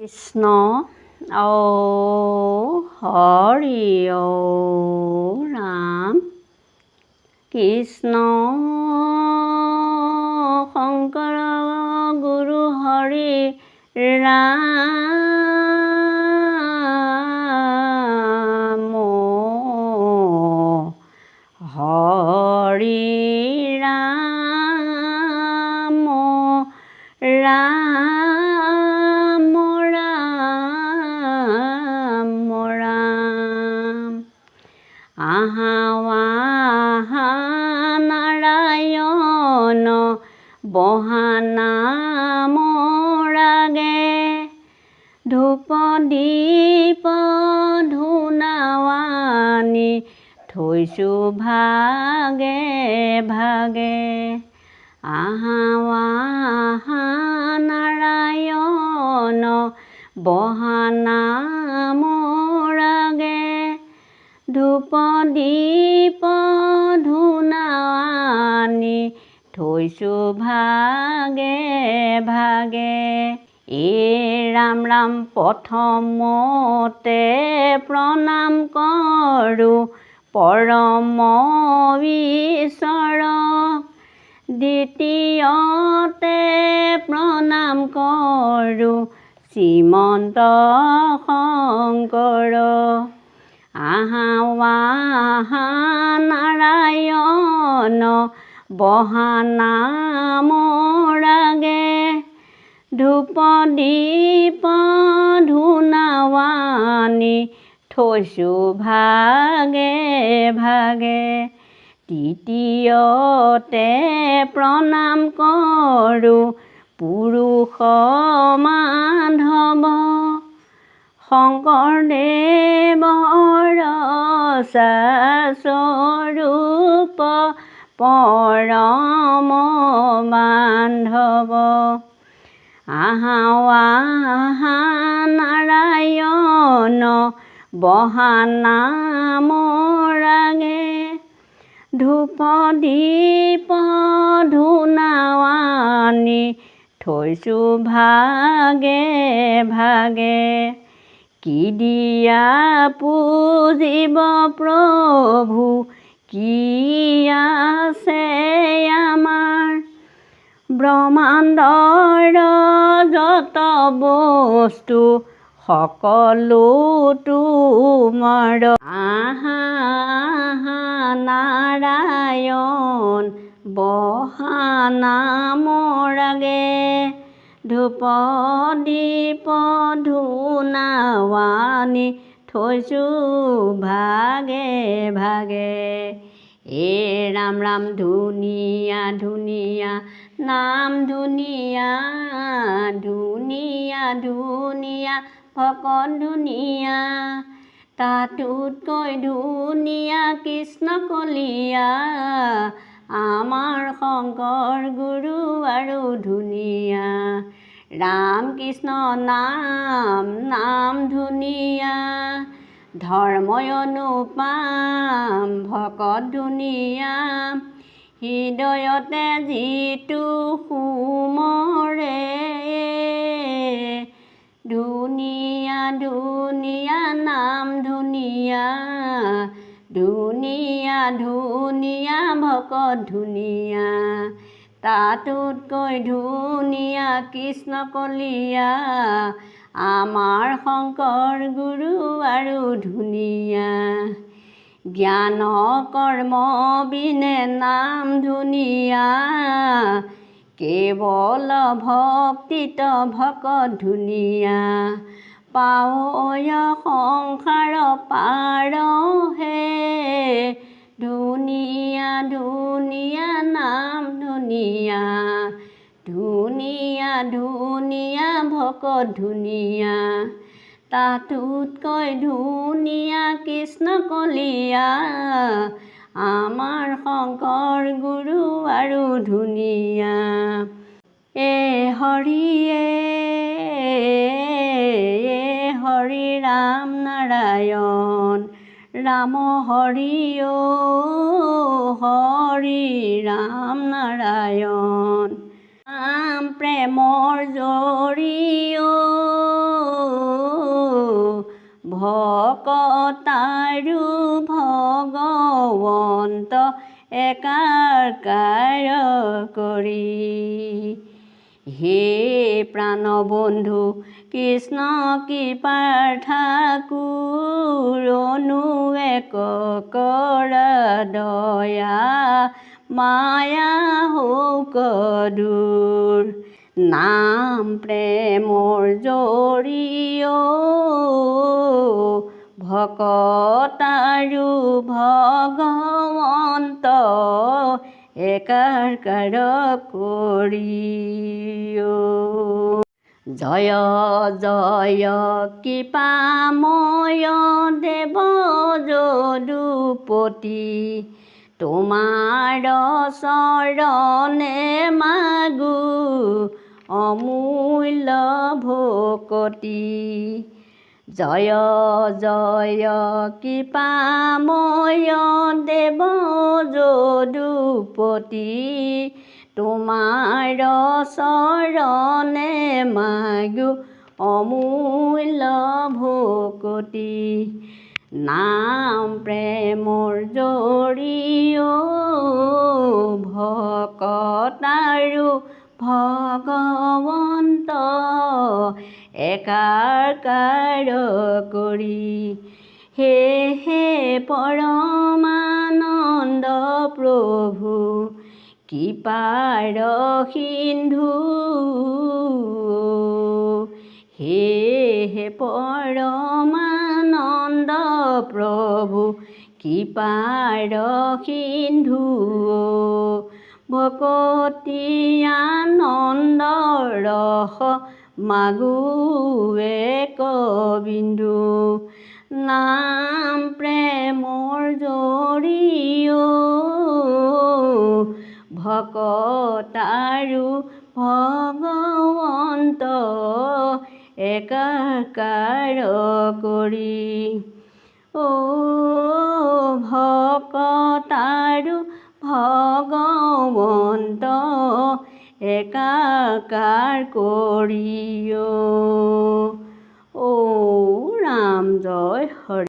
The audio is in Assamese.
কৃষ্ণ হৰি ৰাম কৃষ্ণ শংকৰ গুৰু হৰি ৰাম হৰি ৰাম ৰাম ৰাম ৰাম আহা নাৰায়ণ বহা নাম ৰাগে ধূপ দীপ ধূনাৱানি থৈছোঁ ভাগে ভাগে আহা নাৰায়ণ বহা নাম ৰাগে ধূপ দীপ ধূনাৱানি থৈছোঁ ভাগে ভাগে ৰাম ৰাম প্ৰথমতে প্ৰণাম কৰোঁ পৰম ঈশ্বৰক দ্বিতীয়তে প্ৰণাম কৰোঁ শ্ৰীমন্ত শংকৰক আহা নাৰায়ণ বহা নাম ৰাগে ধূপ দীপ ধূনাৱানি থৈছোঁ ভাগে ভাগে তৃতীয়তে প্ৰণাম কৰোঁ পুৰুষ মাধৱ শংকৰদেৱৰ স্বৰূপ পৰম বান্ধৱ আহা নাৰায়ণ বহা নাম ৰাগে ধূপ দীপ ধূনাৱানি থৈছোঁ ভাগে ভাগে কি দিয়া পূজিব প্ৰভু কি আছে আমাৰ ব্ৰহ্মাণ্ডৰ যত বস্তু সকলো তোমাৰ আহা নাৰায়ণ বহা নাম ৰাগে ধূপ দীপ ধূনাৱানি থৈছোঁ ভাগে ভাগে ৰাম ৰাম ধুনীয়া ধুনীয়া নাম ধুনীয়া ধুনীয়া ধুনীয়া ভকত ধুনীয়া তাতোতকৈ ধুনীয়া কৃষ্ণ কলীয়া আমাৰ শংকৰ গুৰু আৰু ধুনীয়া ৰাম কৃষ্ণ নাম নাম ধুনীয়া ধৰ্ময় অনুপাম ভকত ধুনীয়া হৃদয়তে যিটো সুমৰে ধুনীয়া ধুনীয়া নাম ধুনীয়া ধুনীয়া ধুনীয়া ভকত ধুনীয়া তাতোতকৈ ধুনীয়া কৃষ্ণ কলীয়া আমাৰ শংকৰ গুৰু আৰু ধুনীয়া জ্ঞান কৰ্ম বিনে নাম ধুনীয়া কেৱল ভক্তিত ভকত ধুনীয়া পাৱয় সংসাৰ পাৰ হে ধুনীয়া ধুনীয়া নাম ধুনীয়া ধুনীয়া ধুনীয়া ভকত ধুনীয়া তাতোতকৈ ধুনীয়া কৃষ্ণ কলীয়া আমাৰ শংকৰ গুৰু আৰু ধুনীয়া হৰি ৰাম নাৰায়ণ ৰাম হৰি হৰি ৰাম নাৰায়ণ প্ৰেমৰ জৰিয় ভকতাৰু ভগৱন্ত একাকাৰ কৰি। হে প্ৰাণবন্ধু কৃষ্ণ কৃপাৰ ঠাকুৰনো এক কৰা দয়া মায়া হৌক দূৰ। নাম প্ৰেমৰ জৰিয় ভকতাৰু ভগৱন্ত একাকাৰ কৰি। জয় জয় কৃপাময় দেৱ যদুপতি, তোমাৰ চৰণে মাগো অমূল্য ভকতি। জয় জয় কৃপাময় দেৱ যদুপতি, তোমাৰ চৰণে মাগো অমূল্য ভকতি। নাম প্ৰেমৰ জৰিয় ভকতাৰু ভগৱন্ত একাকাৰ কৰি। হে পৰমানন্দ প্ৰভু কৃপাৰ সিন্ধু, হে পৰমানন্দ প্ৰভু কৃপাৰ সিন্ধু। ভকতি আনন্দ ৰস মাগো এক বিন্দু। নাম প্ৰেমৰ জৰিয় ভকতাৰু ভগৱন্ত একাকাৰ কৰি। ভকতাৰু ভগৱন্ত একাকাৰ কৰি। ৰাম জয় হৰি।